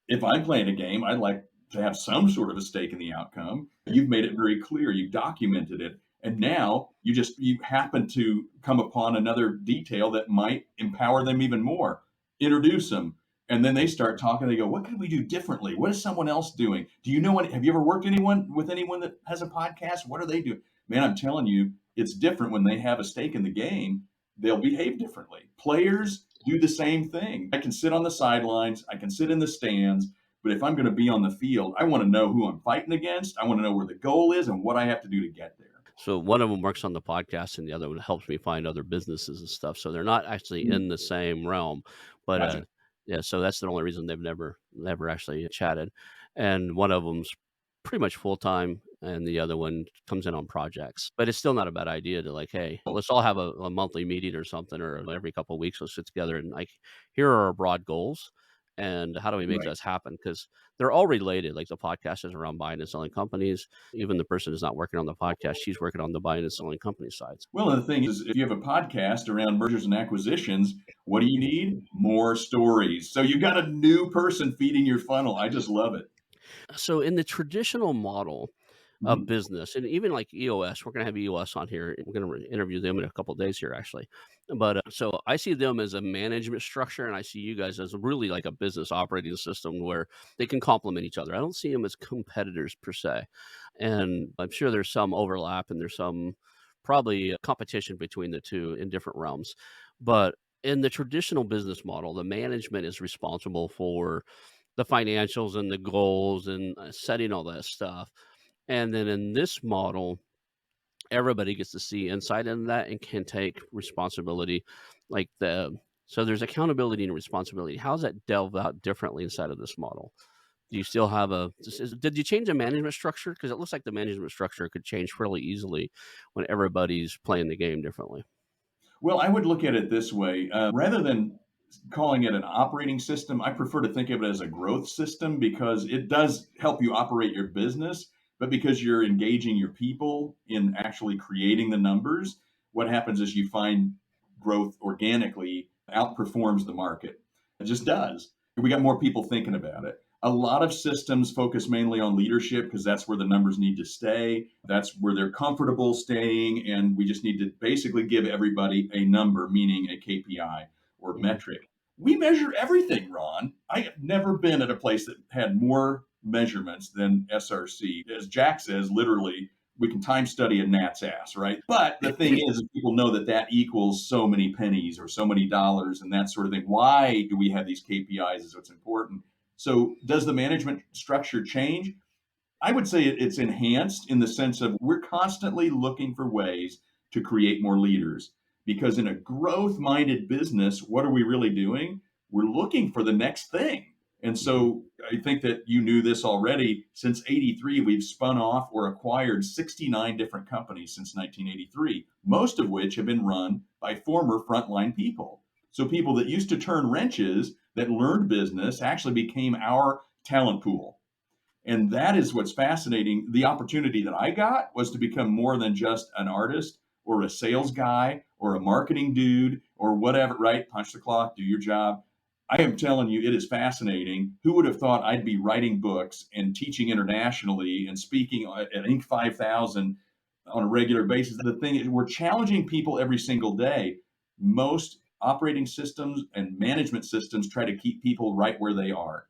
if I'm playing a game, I'd like to have some sort of a stake in the outcome. You've made it very clear. You've documented it. And now you happen to come upon another detail that might empower them even more. Introduce them. And then they start talking. They go, what can we do differently? What is someone else doing? Do you know what? Have you ever worked with anyone that has a podcast? What are they doing? Man, I'm telling you, it's different when they have a stake in the game. They'll behave differently. Players do the same thing. I can sit on the sidelines, I can sit in the stands, but if I'm going to be on the field, I want to know who I'm fighting against. I want to know where the goal is and what I have to do to get there. So one of them works on the podcast and the other one helps me find other businesses and stuff. So they're not actually Mm, in the same realm, but gotcha. yeah, so that's the only reason they've never actually chatted. And one of them's pretty much full time and the other one comes in on projects. But it's still not a bad idea to like, hey, let's all have a monthly meeting or something or every couple of weeks let's sit together and like here are our broad goals and how do we make Right. this happen? Because they're all related. Like the podcast is around buying and selling companies, even the person is not working on the podcast, she's working on the buying and selling company sides. Well, and the thing is, if you have a podcast around mergers and acquisitions, what do you need? More stories. So you've got a new person feeding your funnel. I just love it. So in the traditional model of Mhm. business, and even like EOS, we're going to have EOS on here. We're going to interview them in a couple of days here, actually. But so I see them as a management structure, and I see you guys as really like a business operating system where they can complement each other. I don't see them as competitors per se, and I'm sure there's some overlap and there's some probably competition between the two in different realms. But in the traditional business model, the management is responsible for the financials and the goals and setting all that stuff. And then in this model, everybody gets to see insight into that and can take responsibility. Like so there's accountability and responsibility. How's that delve out differently inside of this model? Do you still have did you change the management structure? Because it looks like the management structure could change fairly easily when everybody's playing the game differently. Well, I would look at it this way. Rather than calling it an operating system, I prefer to think of it as a growth system because it does help you operate your business. But because you're engaging your people in actually creating the numbers, what happens is you find growth organically outperforms the market. It just does. We got more people thinking about it. A lot of systems focus mainly on leadership because that's where the numbers need to stay. That's where they're comfortable staying. And we just need to basically give everybody a number, meaning a KPI or Mhm. metric. We measure everything, Ron. I have never been at a place that had more measurements than SRC. As Jack says, literally, we can time study a gnat's ass, right? But the thing is, people know that that equals so many pennies or so many dollars and that sort of thing. Why do we have these KPIs is what's important. So, does the management structure change? I would say it's enhanced in the sense of we're constantly looking for ways to create more leaders. Because in a growth minded business, what are we really doing? We're looking for the next thing. And Mhm. so I think that you knew this already. Since 83, we've spun off or acquired 69 different companies since 1983, most of which have been run by former frontline people. So people that used to turn wrenches that learned business actually became our talent pool. And that is what's fascinating. The opportunity that I got was to become more than just an artist or a sales guy or a marketing dude or whatever, right? Punch the clock, do your job. I am telling you, it is fascinating. Who would have thought I'd be writing books and teaching internationally and speaking at Inc. 5000 on a regular basis? The thing is, we're challenging people every single day. Most operating systems and management systems try to keep people right where they are.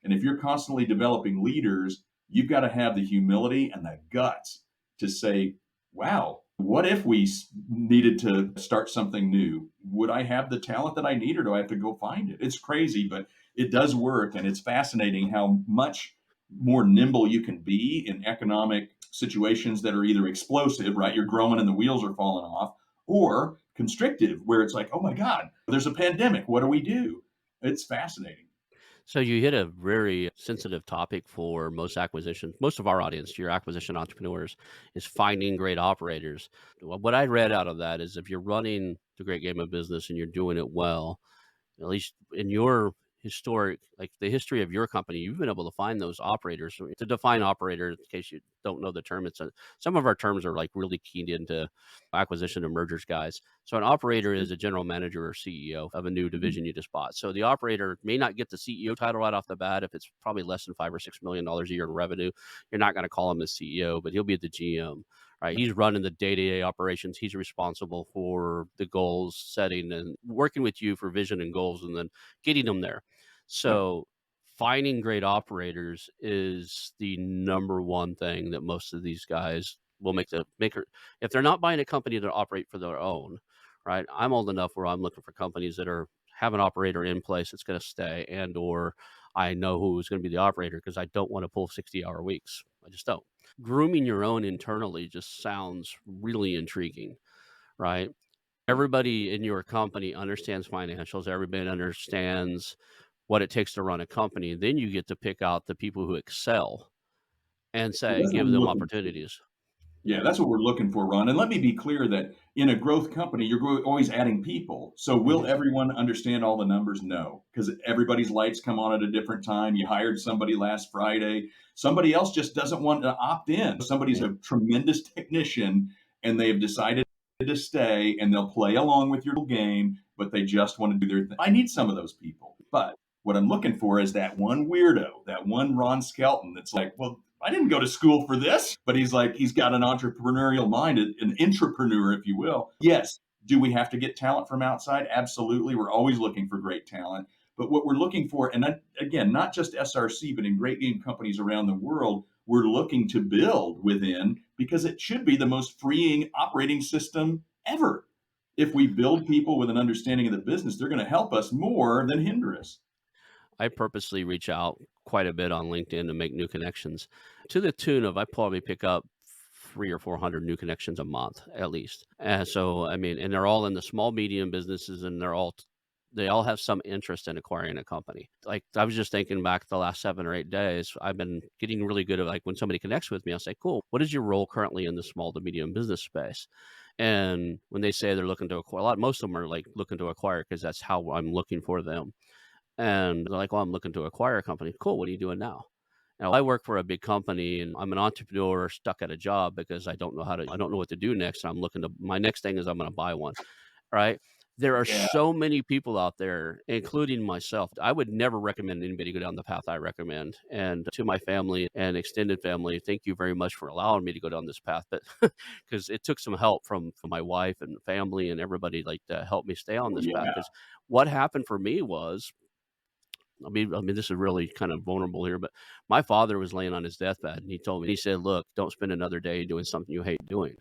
And if you're constantly developing leaders, you've got to have the humility and the guts to say, wow, what if we needed to start something new? Would I have the talent that I need or do I have to go find it? It's crazy, but it does work. And it's fascinating how much more nimble you can be in economic situations that are either explosive, right? You're growing and the wheels are falling off, or constrictive, where it's like, oh my God, there's a pandemic. What do we do? It's fascinating. So you hit a very sensitive topic for most acquisitions. Most of our audience, your acquisition entrepreneurs, is finding great operators. What I read out of that is if you're running the great game of business and you're doing it well, at least in your historic, like the history of your company, you've been able to find those operators. So to define operator, in case you don't know the term, some of our terms are like really keyed into acquisition and mergers guys. So an operator is a general manager or CEO of a new Mhm. division you just bought. So the operator may not get the CEO title right off the bat if it's probably less than $5 or $6 million a year in revenue. You're not going to call him a CEO, but he'll be the GM. Right, he's running the day-to-day operations. He's responsible for the goals setting and working with you for vision and goals, and then getting them there. Yep. So, finding great operators is the number one thing that most of these guys will make the maker. If they're not buying a company to operate for their own, right? I'm old enough where I'm looking for companies that are have an operator in place that's going to stay, and or I know who's going to be the operator because I don't want to pull 60-hour weeks. I just don't. Grooming your own internally just sounds really intriguing, right? Everybody in your company understands financials. Everybody understands what it takes to run a company. Then you get to pick out the people who excel and Well, say, that's what give we're them looking for. opportunities. Yeah, Yeah. that's what we're looking for, Ron. And let me be clear that in a growth company, always adding people. So will Mhm. everyone understand all the numbers? No, because everybody's lights come on at a different time. You hired somebody last Friday. Somebody else just doesn't want to opt in. Somebody's Yeah. a tremendous technician and they've decided to stay and they'll play along with your little game, but they just want to do their thing. I need some of those people. But what I'm looking for is that one weirdo, that one Ron Skelton that's like, well, I didn't go to school for this, but he's got an entrepreneurial mind, an entrepreneur, if you will. Yes. Do we have to get talent from outside? Absolutely. We're always looking for great talent. But what we're looking for, and again, not just SRC, but in great game companies around the world, we're looking to build within because it should be the most freeing operating system ever. If we build people with an understanding of the business, they're going to help us more than hinder us. I purposely reach out quite a bit on LinkedIn to make new connections to the tune of I probably pick up 300 or 400 new connections a month at least. And so, I mean, and they're all in the small, medium businesses and they all have some interest in acquiring a company. Like I was just thinking back the last 7 or 8 days, I've been getting really good at like when somebody connects with me, I'll say, cool, what is your role currently in the small to medium business space? And when they say they're looking to acquire, most of them are like looking to acquire because that's how I'm looking for them. And they're like, "Well, I'm looking to acquire a company." "Cool, what are you doing now?" Now, I work for a big company and I'm an entrepreneur stuck at a job because I don't know what to do next. I'm looking to my next thing is I'm gonna buy one, right? There are Yeah. so many people out there, including myself. I would never recommend anybody go down the path I recommend. And to my family and extended family, thank you very much for allowing me to go down this path. But because it took some help from my wife and family and everybody like to help me stay on Oh, this path. yeah. Because what happened for me was this is really kind of vulnerable here, but my father was laying on his deathbed and he told me, he said, "Look, don't spend another day doing something you hate doing."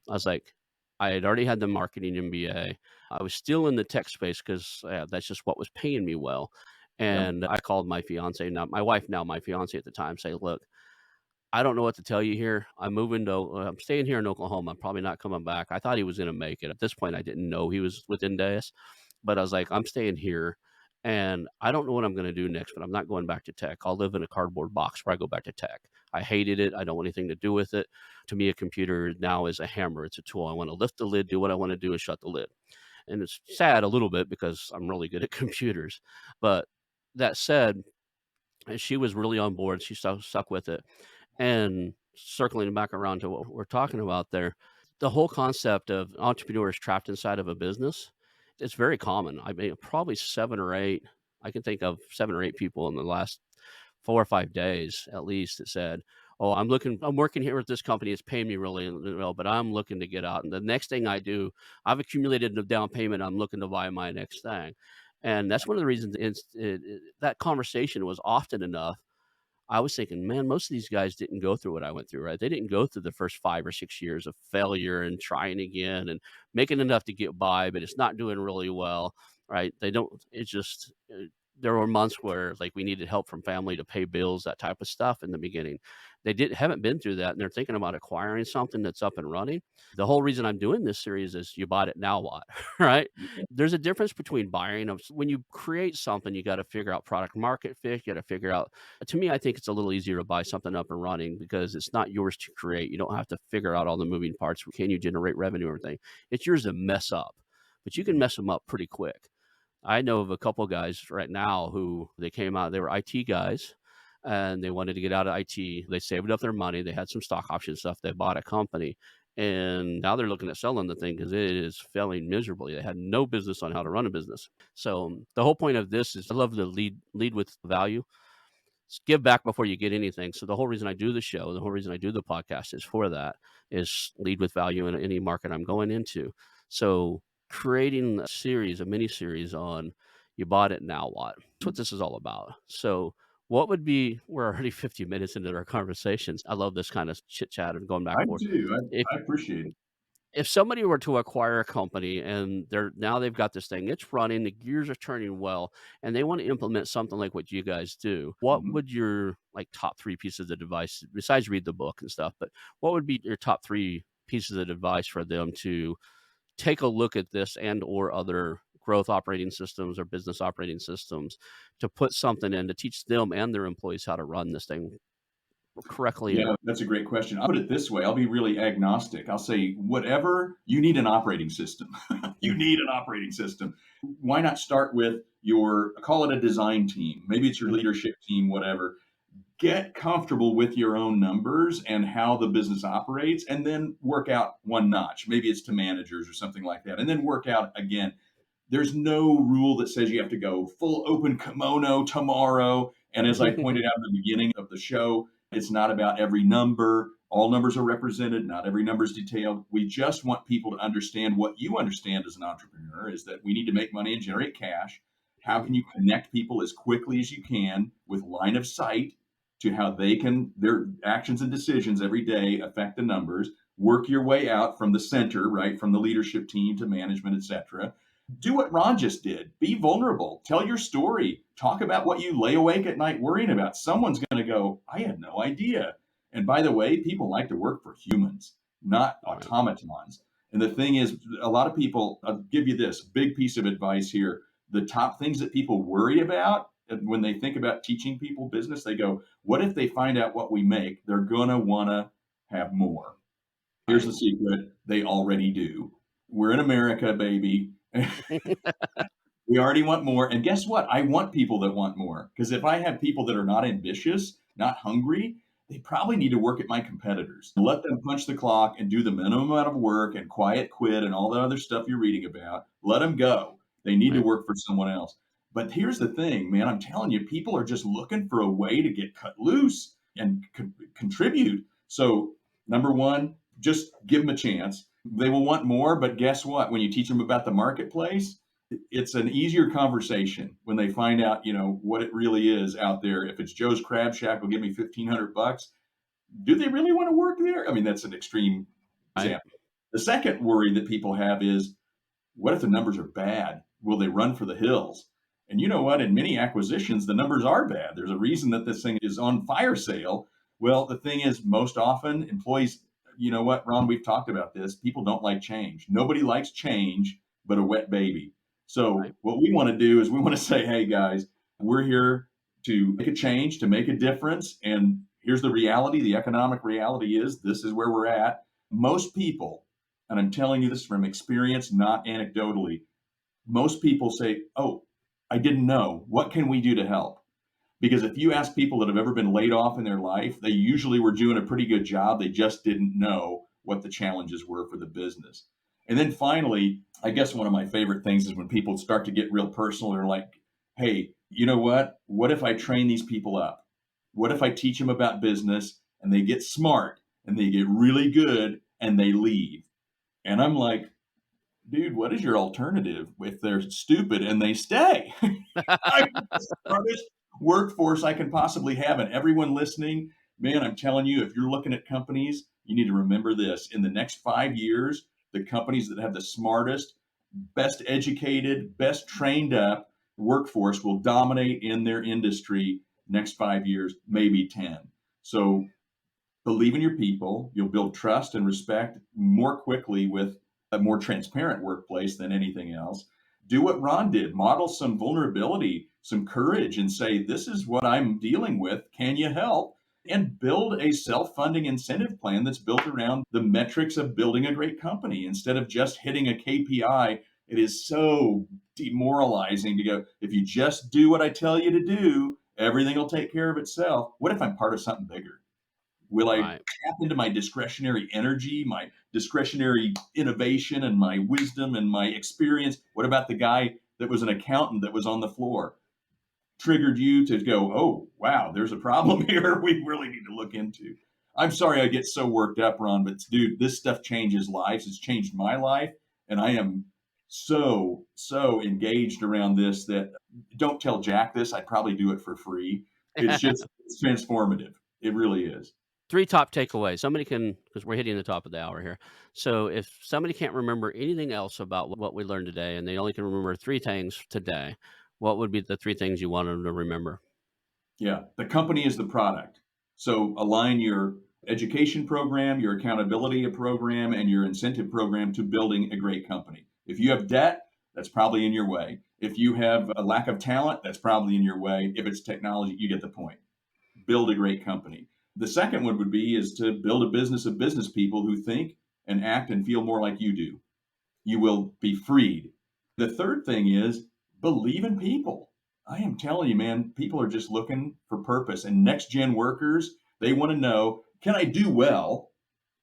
I was like, I had already had the marketing MBA. I was still in the tech space because that's just what was paying me well. Yep. And I called my fiance, now my wife, now my fiance at the time, say, "Look, I don't know what to tell you here. I'm staying here in Oklahoma. I'm probably not coming back." I thought he was going to make it. At this point, I didn't know he was within days. But I was like, "I'm staying here, and I don't know what I'm gonna do next, but I'm not going back to tech. I'll live in a cardboard box where I go back to tech. I hated it. I don't want anything to do with it. To me, a computer now is a hammer. It's a tool. I wanna lift the lid, do what I wanna do, and shut the lid." And it's sad a little bit because I'm really good at computers. But that said, she was really on board. She stuck with it. And circling back around to what we're talking about there, the whole concept of entrepreneurs trapped inside of a business, it's very common. I mean, probably 7 or 8, I can think of 7 or 8 people in the last 4 or 5 days at least that said, "Oh, I'm working here with this company, it's paying me really well, but I'm looking to get out, and the next thing I do, I've accumulated the down payment, I'm looking to buy my next thing." And that's one of the reasons that conversation was often enough. I was thinking, man, most of these guys didn't go through what I went through, right? They didn't go through the first 5 or 6 years of failure and trying again and making enough to get by, but it's not doing really well, right? They don't it's just There were months where, like, we needed help from family to pay bills, that type of stuff in the beginning. They didn't haven't been through that, and they're thinking about acquiring something that's up and running. The whole reason I'm doing this series is you bought it, now what, right? There's a difference between buying of when you create something, you gotta figure out product market fit, you gotta figure out to me, I think it's a little easier to buy something up and running because it's not yours to create. You don't have to figure out all the moving parts. Can you generate revenue or everything? It's yours to mess up, but you can mess them up pretty quick. I know of a couple guys right now who they came out, they were IT guys and they wanted to get out of IT. They saved up their money. They had some stock option stuff. They bought a company and now they're looking at selling the thing because it is failing miserably. They had no business on how to run a business. So the whole point of this is I love to lead with value. Give back before you get anything. So the whole reason I do the show, the whole reason I do the podcast is for that, is lead with value in any market I'm going into. So creating a series, a mini series on you bought it, now what? That's what this is all about. So what would be we're already 50 minutes into our conversations. I love this kind of chit chat and going back I and forth. do. If I appreciate it. if somebody were to acquire a company and they've got this thing, it's running, the gears are turning well, and they want to implement something like what you guys do, what Mhm. would your like top three pieces of advice besides read the book and stuff, but what would be your top three pieces of advice for them to take a look at this and or other growth operating systems or business operating systems to put something in to teach them and their employees how to run this thing correctly and Yeah, that's a great question. I'll put it this way. I'll be really agnostic. I'll say, whatever you need an operating system. You need an operating system. Why not start with your, call it a design team? Maybe it's your Mhm. leadership team, whatever. Get comfortable with your own numbers and how the business operates, and then work out one notch. Maybe it's to managers or something like that. And then work out again. There's no rule that says you have to go full open kimono tomorrow. And as I pointed out in the beginning of the show, it's not about every number. All numbers are represented, not every number is detailed. We just want people to understand what you understand as an entrepreneur is that we need to make money and generate cash. How Mhm. can you connect people as quickly as you can with line of sight to how they can, their actions and decisions every day affect the numbers? Work your way out from the center, right? From the leadership team to management, et cetera. Do what Ron just did. Be vulnerable. Tell your story. Talk about what you lay awake at night worrying about. Someone's going to go, I had no idea. And by the way, people like to work for humans, not Right. automatons. And the thing is, a lot of people, I'll give you this big piece of advice here. The top things that people worry about when they think about teaching people business, they go, what if they find out what we make? They're going to want to have more. Here's Right. the secret, they already do. We're in America, baby. We already want more. And guess what? I want people that want more. Because if I have people that are not ambitious, not hungry, they probably need to work at my competitors. Let them punch the clock and do the minimum amount of work and quiet quit and all the other stuff you're reading about. Let them go. They need to Right. work for someone else. But here's the thing, man, I'm telling you, people are just looking for a way to get cut loose and contribute. So, number one, just give them a chance. They will want more, but guess what? When you teach them about the marketplace, it's an easier conversation when they find out, what it really is out there. If it's Joe's Crab Shack will give me $1,500, do they really want to work there? I mean, that's an extreme Right. example. The second worry that people have is, what if the numbers are bad? Will they run for the hills? And you know what? In many acquisitions, the numbers are bad. There's a reason that this thing is on fire sale. Well, the thing is, most often employees, you know what, Ron, we've talked about this. People don't like change. Nobody likes change but a wet baby. So, Right. what we want to do is we want to say, hey, guys, we're here to make a change, to make a difference. And here's the reality, the economic reality is this is where we're at. Most people, and I'm telling you this from experience, not anecdotally, most people say, oh, I didn't know. What can we do to help? Because if you ask people that have ever been laid off in their life, they usually were doing a pretty good job. They just didn't know what the challenges were for the business. And then finally, I guess one of my favorite things is when people start to get real personal. They're like, hey, you know what? What if I train these people up? What if I teach them about business and they get smart and they get really good and they leave? And I'm like, dude, what is your alternative if they're stupid and they stay? I'm the smartest workforce I can possibly have. And everyone listening, man, I'm telling you, if you're looking at companies, you need to remember this. In the next 5 years, the companies that have the smartest, best educated, best trained up, workforce will dominate in their industry next 5 years, maybe 10. So believe in your people. You'll build trust and respect more quickly with a more transparent workplace than anything else. Do what Ron did, model some vulnerability, some courage, and say, this is what I'm dealing with. Can you help? And build a self funding incentive plan that's built around the metrics of building a great company instead of just hitting a KPI. It is so demoralizing to go, if you just do what I tell you to do, everything will take care of itself. What if I'm part of something bigger? Will I Right. tap into my discretionary energy, my discretionary innovation, and my wisdom and my experience? What about the guy that was an accountant that was on the floor? Triggered you to go, oh, wow, there's a problem here we really need to look into. I'm sorry I get so worked up, Ron, but dude, this stuff changes lives. It's changed my life. And I am so engaged around this that don't tell Jack this. I'd probably do it for free. It's transformative. It really is. 3 top takeaways. Somebody can, because we're hitting the top of the hour here. So if somebody can't remember anything else about what we learned today, and they only can remember 3 things today, what would be the 3 things you want them to remember? Yeah, the company is the product. So align your education program, your accountability program, and your incentive program to building a great company. If you have debt, that's probably in your way. If you have a lack of talent, that's probably in your way. If it's technology, you get the point. Build a great company. The second one would be is to build a business of business people who think and act and feel more like you do. You will be freed. The third thing is believe in people. I am telling you, man, people are just looking for purpose. And next gen workers, they want to know, can I do well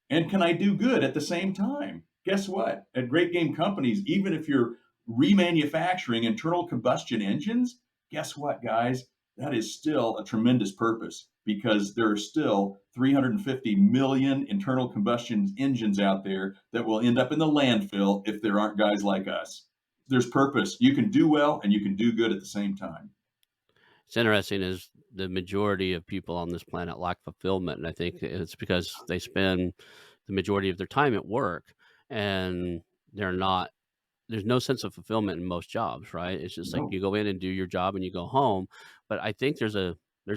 and can I do good at the same time? Guess what? At great game companies, even if you're remanufacturing internal combustion engines, guess what, guys? That is still a tremendous purpose because there are still 350 million internal combustion engines out there that will end up in the landfill if there aren't guys like us. There's purpose. You can do well and you can do good at the same time. It's interesting is the majority of people on this planet lack fulfillment, and I think it's because they spend the majority of their time at work, and they're not there's no sense of fulfillment in most jobs, right? It's just like No. you go in and do your job and you go home. But I think there's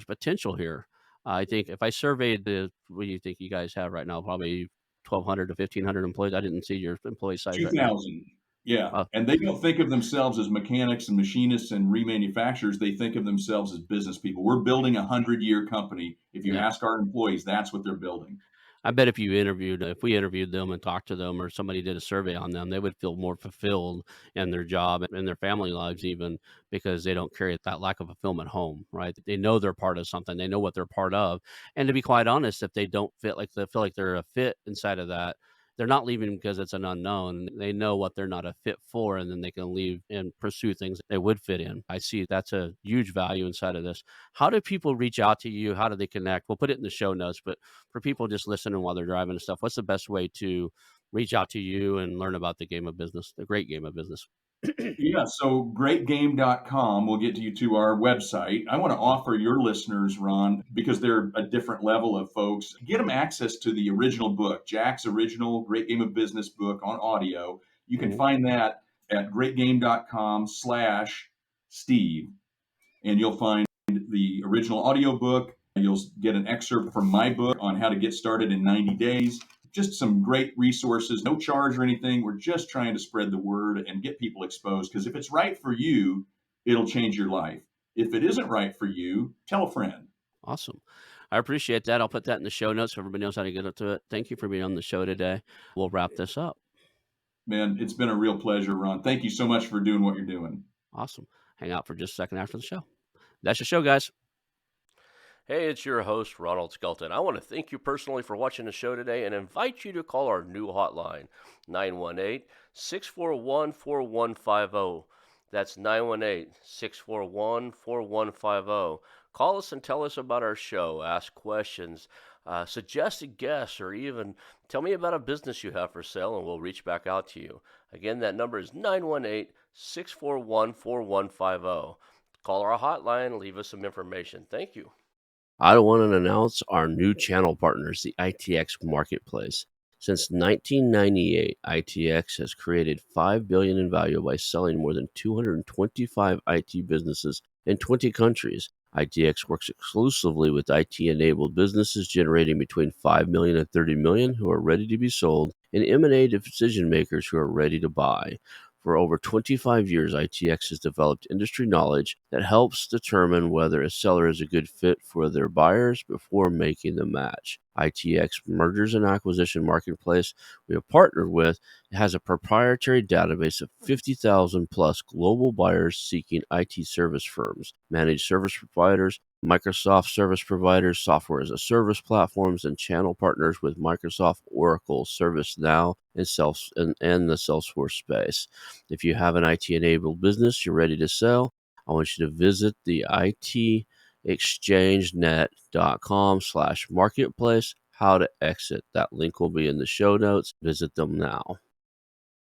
potential here. I think if I surveyed what do you think you guys have right now? Probably 1,200 to 1,500 employees. I didn't see your employee size right now. 2000. Yeah. Uh, And they don't think of themselves as mechanics and machinists and remanufacturers. They think of themselves as business people. We're building a 100-year company. If you yeah. ask our employees, that's what they're building. I bet if we interviewed them and talked to them or somebody did a survey on them, they would feel more fulfilled in their job and their family lives even because they don't carry that lack of fulfillment home, right? They know they're part of something. They know what they're part of. And to be quite honest, if they don't feel like they're a fit inside of that, they're not leaving because it's an unknown. They know what they're not a fit for, and then they can leave and pursue things they would fit in. I see that's a huge value inside of this. How do people reach out to you? How do they connect? We'll put it in the show notes, but for people just listening while they're driving and stuff, what's the best way to reach out to you and learn about the game of business, the great game of business? Yeah, so greatgame.com will get you to our website. I want to offer your listeners, Ron, because they're a different level of folks, get them access to the original book, Jack's original Great Game of Business book on audio. You can Mhm. find that at greatgame.com/Steve, and you'll find the original audiobook. You'll get an excerpt from my book on how to get started in 90 days. Just some great resources, no charge or anything. We're just trying to spread the word and get people exposed because if it's right for you, it'll change your life. If it isn't right for you, tell a friend. Awesome. I appreciate that. I'll put that in the show notes so everybody knows how to get up to it. Thank you for being on the show today. We'll wrap this up. Man, it's been a real pleasure, Ron. Thank you so much for doing what you're doing. Awesome. Hang out for just a second after the show. That's your show, guys. Hey, it's your host, Ronald Skelton. I want to thank you personally for watching the show today and invite you to call our new hotline, 918-641-4150. That's 918-641-4150. Call us and tell us about our show, ask questions, suggest a guest, or even tell me about a business you have for sale, and we'll reach back out to you. Again, that number is 918-641-4150. Call our hotline, leave us some information. Thank you. I want to announce our new channel partners, the ITX Marketplace. Since 1998, ITX has created $5 billion in value by selling more than 225 IT businesses in 20 countries. ITX works exclusively with IT-enabled businesses generating between 5 million and 30 million who are ready to be sold, and M&A decision makers who are ready to buy. For over 25 years, ITX has developed industry knowledge that helps determine whether a seller is a good fit for their buyers before making the match. ITX Mergers and Acquisition Marketplace we have partnered with has a proprietary database of 50,000 plus global buyers seeking IT service firms, managed service providers, Microsoft service providers, software as a service platforms, and channel partners with Microsoft, Oracle, ServiceNow, and the Salesforce space. If you have an IT-enabled business you're ready to sell, I want you to visit the itexchangenet.com/marketplace. How to exit. That link will be in the show notes. Visit them now.